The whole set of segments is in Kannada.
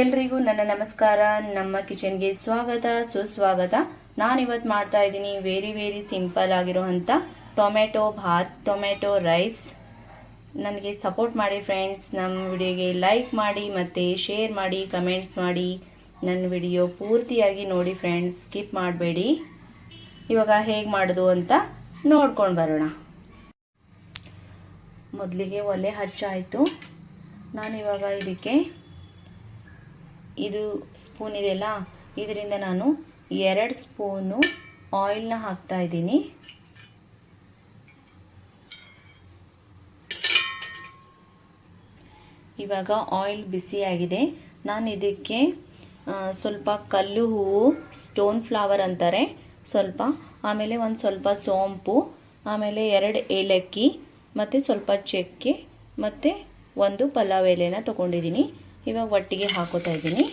ಎಲ್ರಿಗೂ ನನ್ನ ನಮಸ್ಕಾರ. ನಮ್ಮ ಕಿಚನ್ಗೆ ಸ್ವಾಗತ ಸುಸ್ವಾಗತ. ನಾನಿವತ್ತು ಮಾಡ್ತಾ ಇದ್ದೀನಿ ವೆರಿ ಸಿಂಪಲ್ ಆಗಿರುವಂತ ಟೊಮೆಟೊ ಭಾತ್, ಟೊಮೆಟೊ ರೈಸ್. ನನಗೆ ಸಪೋರ್ಟ್ ಮಾಡಿ ಫ್ರೆಂಡ್ಸ್. ನಮ್ಮ ವಿಡಿಯೋಗೆ ಲೈಕ್ ಮಾಡಿ ಮತ್ತೆ ಶೇರ್ ಮಾಡಿ, ಕಮೆಂಟ್ಸ್ ಮಾಡಿ. ನನ್ನ ವಿಡಿಯೋ ಪೂರ್ತಿಯಾಗಿ ನೋಡಿ ಫ್ರೆಂಡ್ಸ್, ಸ್ಕಿಪ್ ಮಾಡಬೇಡಿ. ಇವಾಗ ಹೇಗೆ ಮಾಡೋದು ಅಂತ ನೋಡ್ಕೊಂಡು ಬರೋಣ. ಮೊದಲಿಗೆ ಒಲೆ ಹಚ್ಚಾಯಿತು. ನಾನಿವಾಗ ಇದಕ್ಕೆ ಇದು ಸ್ಪೂನ್ ಇದೆಯಲ್ಲ, ಇದರಿಂದ ನಾನು 2 ಸ್ಪೂನು ಆಯಿಲ್ನ ಹಾಕ್ತಾ ಇದ್ದೀನಿ. ಇವಾಗ ಆಯಿಲ್ ಬಿಸಿಯಾಗಿದೆ. ನಾನು ಇದಕ್ಕೆ ಸ್ವಲ್ಪ ಕಲ್ಲು ಹೂವು, ಸ್ಟೋನ್ ಫ್ಲವರ್ ಅಂತಾರೆ ಸ್ವಲ್ಪ, ಆಮೇಲೆ ಒಂದು ಸ್ವಲ್ಪ ಸೋಂಪು, ಆಮೇಲೆ 2 ಏಲಕ್ಕಿ ಮತ್ತು ಸ್ವಲ್ಪ ಚಕ್ಕೆ ಮತ್ತು ಒಂದು ಪಲಾವ್ ಎಲೆನ ತಗೊಂಡಿದ್ದೀನಿ. ಇವಾಗ ಒಟ್ಟಿಗೆ ಹಾಕೋತಾ ಇದ್ದೀನಿ.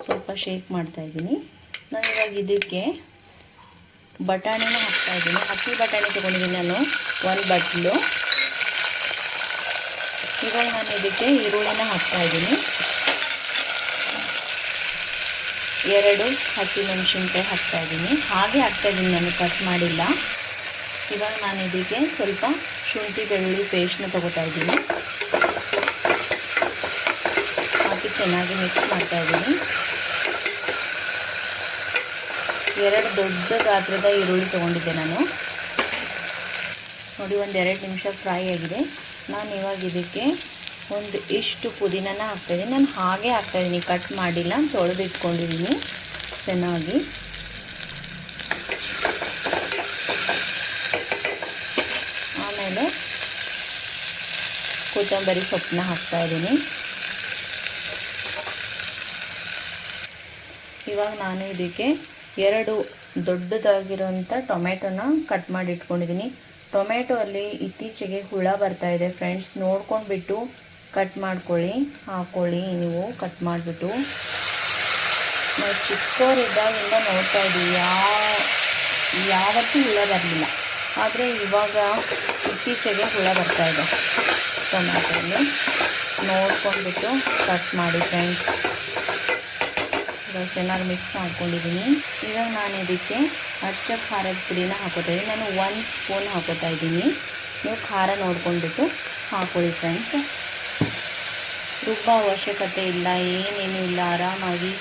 ಸ್ವಲ್ಪ ಶೇಕ್ ಮಾಡ್ತಾ ಇದ್ದೀನಿ. ನಾನು ಇವಾಗ ಇದಕ್ಕೆ ಬಟಾಣಿನ ಹಾಕ್ತಾ ಇದ್ದೀನಿ. ಹಸಿ ಬಟಾಣಿ ತಗೊಂಡಿದ್ದೀನಿ ನಾನು 1 ಬಟ್ಲು. ಇವಾಗ ನಾನು ಇದಕ್ಕೆ ಈರುಳ್ಳಿನ ಹಾಕ್ತಾ ಇದ್ದೀನಿ. 2 ಹಸಿಮೆಣಸಿನ್ಕಾಯಿ ಹಾಕ್ತಾ ಇದ್ದೀನಿ. ಹಾಗೆ ಹಾಕ್ತಾ ಇದ್ದೀನಿ, ನಾನು ಕಟ್ ಮಾಡಿಲ್ಲ. ಇವಾಗ ನಾನು ಇದಕ್ಕೆ ಸ್ವಲ್ಪ ಶುಂಠಿ ಬೆಳ್ಳುಳ್ಳಿ ಪೇಸ್ಟ್ನ ತಗೋತಾ ಇದ್ದೀನಿ. ಹಾಕಿ ಚೆನ್ನಾಗಿ ಮಿಕ್ಸ್ ಮಾಡ್ತಾ ಇದ್ದೀನಿ. 2 ದೊಡ್ಡ ಗಾತ್ರದ ಈರುಳ್ಳಿ ತಗೊಂಡಿದ್ದೆ ನಾನು. ನೋಡಿ, ಒಂದು 2 ನಿಮಿಷ ಫ್ರೈ ಆಗಿದೆ. ನಾನು ಇವಾಗ ಇದಕ್ಕೆ ಒಂದು ಇಷ್ಟು ಪುದೀನನ ಹಾಕ್ತಾಯಿದ್ದೀನಿ. ನಾನು ಹಾಗೆ ಹಾಕ್ತಾಯಿದ್ದೀನಿ, ಕಟ್ ಮಾಡಿಲ್ಲ, ತೊಳೆದು ಇಟ್ಕೊಂಡಿದ್ದೀನಿ ಚೆನ್ನಾಗಿ. ಆಮೇಲೆ ಕೊತ್ತಂಬರಿ ಸೊಪ್ಪನ್ನ ಹಾಕ್ತಾ ಇದ್ದೀನಿ. ಇವಾಗ ನಾನು ಇದಕ್ಕೆ 2 ದೊಡ್ಡದಾಗಿರೋಂಥ ಟೊಮೆಟೊನ ಕಟ್ ಮಾಡಿ ಇಟ್ಕೊಂಡಿದ್ದೀನಿ. ಟೊಮೆಟೊ ಅಲ್ಲಿ ಇತ್ತೀಚೆಗೆ ಹುಳ ಬರ್ತಾ ಇದೆ ಫ್ರೆಂಡ್ಸ್, ನೋಡ್ಕೊಂಡ್ಬಿಟ್ಟು ಕಟ್ ಮಾಡ್ಕೊಳ್ಳಿ, ಹಾಕೊಳ್ಳಿ. ನೀವು ಕಟ್ ಮಾಡಿಬಿಟ್ಟು, ನಾವು ಚಿಕ್ಕವರಿದ್ದಾಗಿಂದ ನೋಡ್ತಾ ಇದ್ದೀವಿ, ಯಾವತ್ತೂ ಹುಳ ಬರಲಿಲ್ಲ. ಆದರೆ ಇವಾಗ ಇತ್ತೀಚೆಗೆ ಹುಳ ಬರ್ತಾ ಇದೆ ಟೊಮ್ಯಾಟೊಲ್ಲಿ. ನೋಡ್ಕೊಂಡ್ಬಿಟ್ಟು ಕಟ್ ಮಾಡಿ ಫ್ರೆಂಡ್ಸ್. ಇವಾಗ ಚೆನ್ನಾಗಿ ಮಿಕ್ಸ್ ಮಾಡ್ಕೊಂಡಿದ್ದೀನಿ. ಇವಾಗ ನಾನು ಇದಕ್ಕೆ ಅಚ್ಚ ಖಾರದ ಪುಡಿನ ಹಾಕೋತಾ ಇದ್ದೀನಿ. ನಾನು 1 ಸ್ಪೂನ್ ಹಾಕೋತಾ ಇದ್ದೀನಿ. ನೀವು ಖಾರ ನೋಡ್ಕೊಂಡ್ಬಿಟ್ಟು ಹಾಕೊಳ್ಳಿ ಫ್ರೆಂಡ್ಸ್. ರುಬ್ಬೋ ಅವಶ್ಯಕತೆ ಇಲ್ಲ, ಏನೇನು ಇಲ್ಲ, ಆರಾಮಾಗಿ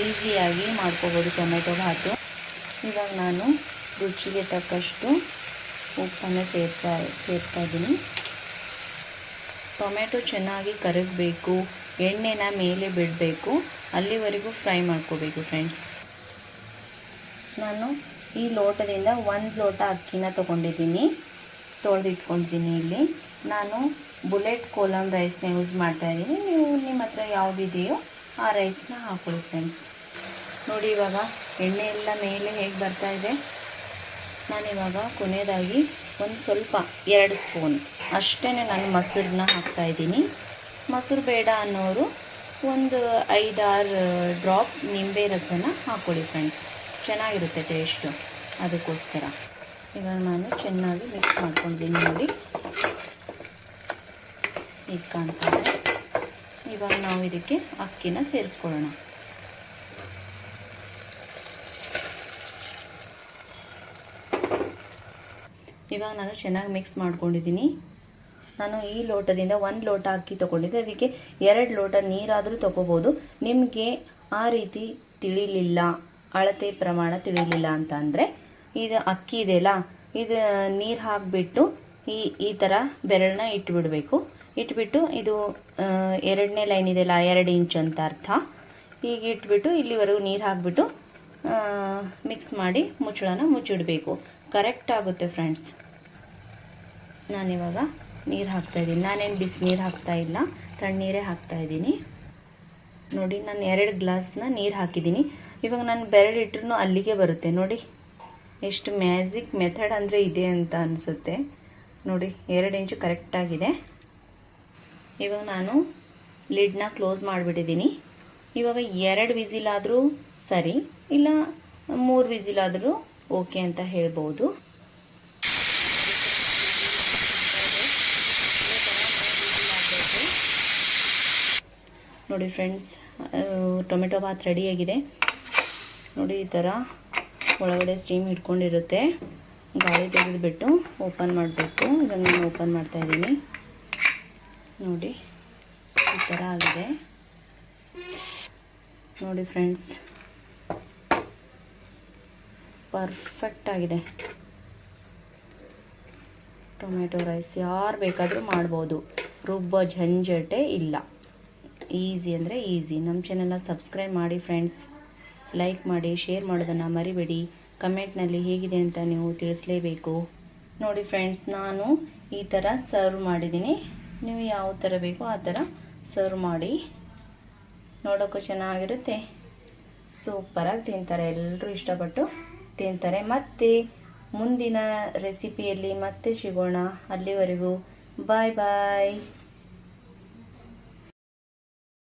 ಈಸಿಯಾಗಿ ಮಾಡ್ಕೋಬೋದು ಟೊಮೆಟೊ ಭಾತು. ಇವಾಗ ನಾನು ರುಚಿಗೆ ತಕ್ಕಷ್ಟು ಉಪ್ಪನ್ನು ಸೇರಿಸ್ತಾ ಇದ್ದೀನಿ. ಟೊಮೆಟೊ ಚೆನ್ನಾಗಿ ಕರಗಬೇಕು, ಎಣ್ಣೆನ ಮೇಲೆ ಬಿಡಬೇಕು, ಅಲ್ಲಿವರೆಗೂ ಫ್ರೈ ಮಾಡ್ಕೋಬೇಕು ಫ್ರೆಂಡ್ಸ್. ನಾನು ಈ ಲೋಟದಿಂದ 1 ಲೋಟ ಅಕ್ಕಿನ ತೊಗೊಂಡಿದ್ದೀನಿ, ತೊಳೆದಿಟ್ಕೊಂಡಿದ್ದೀನಿ. ಇಲ್ಲಿ ನಾನು ಬುಲೆಟ್ ಕೋಲಮ್ ರೈಸ್ನ ಯೂಸ್ ಮಾಡ್ತಾ ಇದ್ದೀನಿ. ನೀವು ನಿಮ್ಮ ಹತ್ರ ಯಾವುದಿದೆಯೋ ಆ ರೈಸ್ನ ಹಾಕೊಳ್ಳಿ ಫ್ರೆಂಡ್ಸ್. ನೋಡಿ, ಇವಾಗ ಎಣ್ಣೆ ಎಲ್ಲ ಮೇಲೆ ಹೇಗೆ ಬರ್ತಾ ಇದೆ. ನಾನಿವಾಗ ಕೊನೆಯದಾಗಿ ಒಂದು ಸ್ವಲ್ಪ 2 ಸ್ಪೂನ್ ಅಷ್ಟೇ ನಾನು ಮೊಸರನ್ನ ಹಾಕ್ತಾಯಿದ್ದೀನಿ. ಮೊಸರು ಬೇಡ ಅನ್ನೋರು ಒಂದು 5-6 ಡ್ರಾಪ್ ನಿಂಬೆ ರಸನ ಹಾಕ್ಕೊಳ್ಳಿ ಫ್ರೆಂಡ್ಸ್, ಚೆನ್ನಾಗಿರುತ್ತೆ ಟೇಸ್ಟು, ಅದಕ್ಕೋಸ್ಕರ. ಇವಾಗ ನಾನು ಚೆನ್ನಾಗಿ ಮಿಕ್ಸ್ ಮಾಡ್ಕೊಂಡಿದ್ದೀನಿ. ನೋಡಿ, ಈಗ ಕಾಣ್ತಾ ಇದೆ. ಇವಾಗ ನಾವು ಇದಕ್ಕೆ ಅಕ್ಕಿನ ಸೇರಿಸ್ಕೊಳ್ಳೋಣ. ಇವಾಗ ನಾನು ಚೆನ್ನಾಗಿ ಮಿಕ್ಸ್ ಮಾಡ್ಕೊಂಡಿದ್ದೀನಿ. ನಾನು ಈ ಲೋಟದಿಂದ 1 ಲೋಟ ಅಕ್ಕಿ ತೊಗೊಂಡಿದ್ದೆ, ಅದಕ್ಕೆ 2 ಲೋಟ ನೀರಾದರೂ ತೊಗೋಬೋದು. ನಿಮಗೆ ಆ ರೀತಿ ತಿಳಿಲಿಲ್ಲ, ಅಳತೆ ಪ್ರಮಾಣ ತಿಳಿಲಿಲ್ಲ ಅಂತ ಅಂದರೆ ಇದು ಅಕ್ಕಿ ಇದೆಯಲ್ಲ, ಇದು ನೀರು ಹಾಕಿಬಿಟ್ಟು ಈ ಥರ ಬೆರಳನ್ನ ಇಟ್ಬಿಡಬೇಕು. ಇಟ್ಬಿಟ್ಟು ಇದು 2ನೇ ಲೈನ್ ಇದೆಯಲ್ಲ, 2 ಇಂಚ್ ಅಂತ ಅರ್ಥ. ಈಗ ಇಟ್ಬಿಟ್ಟು ಇಲ್ಲಿವರೆಗೂ ನೀರು ಹಾಕಿಬಿಟ್ಟು ಮಿಕ್ಸ್ ಮಾಡಿ ಮುಚ್ಚಳನ ಮುಚ್ಚಿಡಬೇಕು. ಕರೆಕ್ಟ್ ಆಗುತ್ತೆ ಫ್ರೆಂಡ್ಸ್. ನಾನಿವಾಗ ನೀರು ಹಾಕ್ತಾಯಿದ್ದೀನಿ. ನಾನೇನು ಬಿಸಿನೀರು ಹಾಕ್ತಾಯಿಲ್ಲ, ತಣ್ಣೀರೇ ಹಾಕ್ತಾಯಿದ್ದೀನಿ. ನೋಡಿ, ನಾನು 2 ಗ್ಲಾಸ್ನ ನೀರು ಹಾಕಿದ್ದೀನಿ. ಇವಾಗ ನಾನು ಬೆರಳಿಟ್ರೂ ಅಲ್ಲಿಗೆ ಬರುತ್ತೆ. ನೋಡಿ, ಎಷ್ಟು ಮ್ಯಾಜಿಕ್ ಮೆಥಡ್ ಅಂದರೆ ಇದೆ ಅಂತ ಅನಿಸುತ್ತೆ. ನೋಡಿ, 2 ಇಂಚು ಕರೆಕ್ಟಾಗಿದೆ. ಇವಾಗ ನಾನು ಲಿಡ್ನ ಕ್ಲೋಸ್ ಮಾಡಿಬಿಟ್ಟಿದ್ದೀನಿ. ಇವಾಗ 2 ವಿಸಿಲ್ ಆದರೂ ಸರಿ, ಇಲ್ಲ 3 ವಿಸಿಲ್ ಆದರೂ ಓಕೆ ಅಂತ ಹೇಳ್ಬೋದು. ನೋಡಿ ಫ್ರೆಂಡ್ಸ್, ಟೊಮೆಟೊ ಬಾತ್ ರೆಡಿಯಾಗಿದೆ. ನೋಡಿ ಈ ಥರ ಒಳಗಡೆ ಸ್ಟೀಮ್ ಹಿಡ್ಕೊಂಡಿರುತ್ತೆ. ಗಾಳಿ ತೆಗೆದುಬಿಟ್ಟು ಓಪನ್ ಮಾಡಬೇಕು. ಇವಾಗ ನಾನು ಓಪನ್ ಮಾಡ್ತಾ ಇದ್ದೀನಿ. ನೋಡಿ ಈ ಥರ ಆಗಿದೆ. ನೋಡಿ ಫ್ರೆಂಡ್ಸ್, ಪರ್ಫೆಕ್ಟ್ ಆಗಿದೆ. ಟೊಮೆಟೊ ರೈಸ್ ಯಾರು ಬೇಕಾದರೂ ಮಾಡ್ಬೋದು, ರುಬ್ಬೋ ಝಂझಟೆ ಇಲ್ಲ. ಈಸಿ ಅಂದರೆ ಈಸಿ. ನಮ್ಮ ಚಾನೆಲ್ನ ಸಬ್ಸ್ಕ್ರೈಬ್ ಮಾಡಿ ಫ್ರೆಂಡ್ಸ್, ಲೈಕ್ ಮಾಡಿ, ಶೇರ್ ಮಾಡೋದನ್ನು ಮರಿಬೇಡಿ. ಕಮೆಂಟ್ನಲ್ಲಿ ಹೇಗಿದೆ ಅಂತ ನೀವು ತಿಳಿಸಲೇಬೇಕು. ನೋಡಿ ಫ್ರೆಂಡ್ಸ್, ನಾನು ಈ ಥರ ಸರ್ವ್ ಮಾಡಿದ್ದೀನಿ. ನೀವು ಯಾವ ಥರ ಬೇಕೋ ಆ ಥರ ಸರ್ವ್ ಮಾಡಿ. ನೋಡೋಕ್ಕೂ ಚೆನ್ನಾಗಿರುತ್ತೆ, ಸೂಪರಾಗಿ ತಿಂತಾರೆ, ಎಲ್ಲರೂ ಇಷ್ಟಪಟ್ಟು ತಿಂತಾರೆ. ಮತ್ತೆ ಮುಂದಿನ ರೆಸಿಪಿಯಲ್ಲಿ ಮತ್ತೆ ಸಿಗೋಣ. ಅಲ್ಲಿವರೆಗೂ ಬಾಯ್ ಬಾಯ್.